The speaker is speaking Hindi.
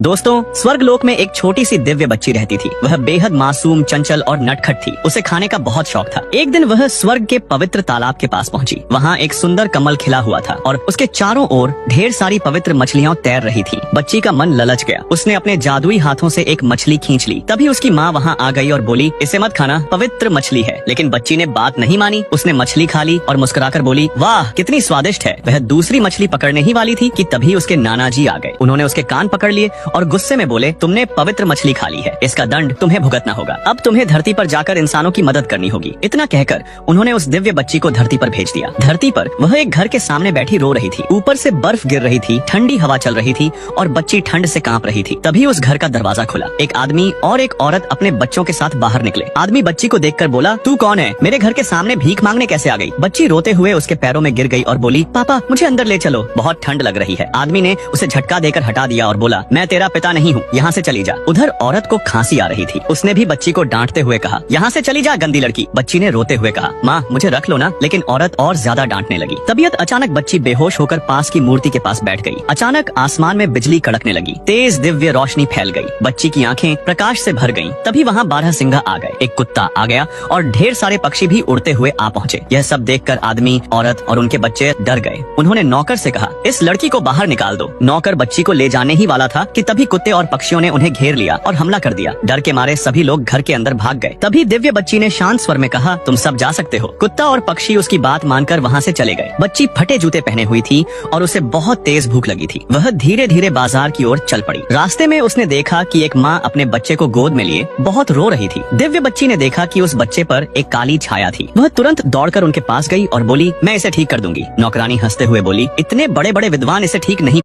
दोस्तों, स्वर्ग लोक में एक छोटी सी दिव्य बच्ची रहती थी। वह बेहद मासूम, चंचल और नटखट थी। उसे खाने का बहुत शौक था। एक दिन वह स्वर्ग के पवित्र तालाब के पास पहुंची। वहाँ एक सुंदर कमल खिला हुआ था और उसके चारों ओर ढेर सारी पवित्र मछलियां तैर रही थी। बच्ची का मन ललच गया। उसने अपने जादुई हाथों से एक मछली खींच ली। तभी उसकी माँ वहाँ आ गई और बोली, इसे मत खाना, पवित्र मछली है। लेकिन बच्ची ने बात नहीं मानी। उसने मछली खा ली और मुस्कुराकर बोली, वाह कितनी स्वादिष्ट है। वह दूसरी मछली पकड़ने ही वाली थी कि तभी उसके नाना जी आ गए। उन्होंने उसके कान पकड़ लिए और गुस्से में बोले, तुमने पवित्र मछली खा ली है, इसका दंड तुम्हें भुगतना होगा। अब तुम्हें धरती पर जाकर इंसानों की मदद करनी होगी। इतना कहकर उन्होंने उस दिव्य बच्ची को धरती पर भेज दिया। धरती पर वह एक घर के सामने बैठी रो रही थी। ऊपर से बर्फ गिर रही थी, ठंडी हवा चल रही थी और बच्ची ठंड से कांप रही थी। तभी उस घर का दरवाजा खुला। एक आदमी और एक औरत अपने बच्चों के साथ बाहर निकले। आदमी बच्ची को देखकर बोला, तू कौन है? मेरे घर के सामने भीख मांगने कैसे आ गई? बच्ची रोते हुए उसके पैरों में गिर गई और बोली, पापा मुझे अंदर ले चलो, बहुत ठंड लग रही है। आदमी ने उसे झटका देकर हटा दिया और बोला, मैं तेरा पिता नहीं हूँ, यहाँ से चली जा। उधर औरत को खांसी आ रही थी। उसने भी बच्ची को डांटते हुए कहा, यहाँ से चली जा गंदी लड़की। बच्ची ने रोते हुए कहा, माँ मुझे रख लो ना। लेकिन औरत और ज्यादा डांटने लगी। तबीयत अचानक बच्ची बेहोश होकर पास की मूर्ति के पास बैठ गई। अचानक आसमान में बिजली कड़कने लगी। तेज दिव्य रोशनी फैल गई। बच्ची की आंखें प्रकाश से भर गईं। तभी वहाँ 12 सिंघा आ गए। एक कुत्ता आ गया और ढेर सारे पक्षी भी उड़ते हुए आ पहुँचे। यह सब देखकर आदमी, औरत और उनके बच्चे डर गए। उन्होंने नौकर से कहा, इस लड़की को बाहर निकाल दो। नौकर बच्ची को ले जाने ही वाला था कि तभी कुत्ते और पक्षियों ने उन्हें घेर लिया और हमला कर दिया। डर के मारे सभी लोग घर के अंदर भाग गए। तभी दिव्य बच्ची ने शांत स्वर में कहा, तुम सब जा सकते हो। कुत्ता और पक्षी उसकी बात मानकर वहाँ से चले गए। बच्ची फटे जूते पहने हुई थी और उसे बहुत तेज भूख लगी थी। वह धीरे धीरे बाजार की ओर चल पड़ी। रास्ते में उसने देखा कि एक माँ अपने बच्चे को गोद में लिए बहुत रो रही थी। दिव्य बच्ची ने देखा कि उस बच्चे पर एक काली छाया थी। वह तुरंत दौड़कर उनके पास गई और बोली, मैं इसे ठीक कर दूंगी। नौकरानी हंसते हुए बोली, इतने बड़े बड़े विद्वान इसे ठीक नहीं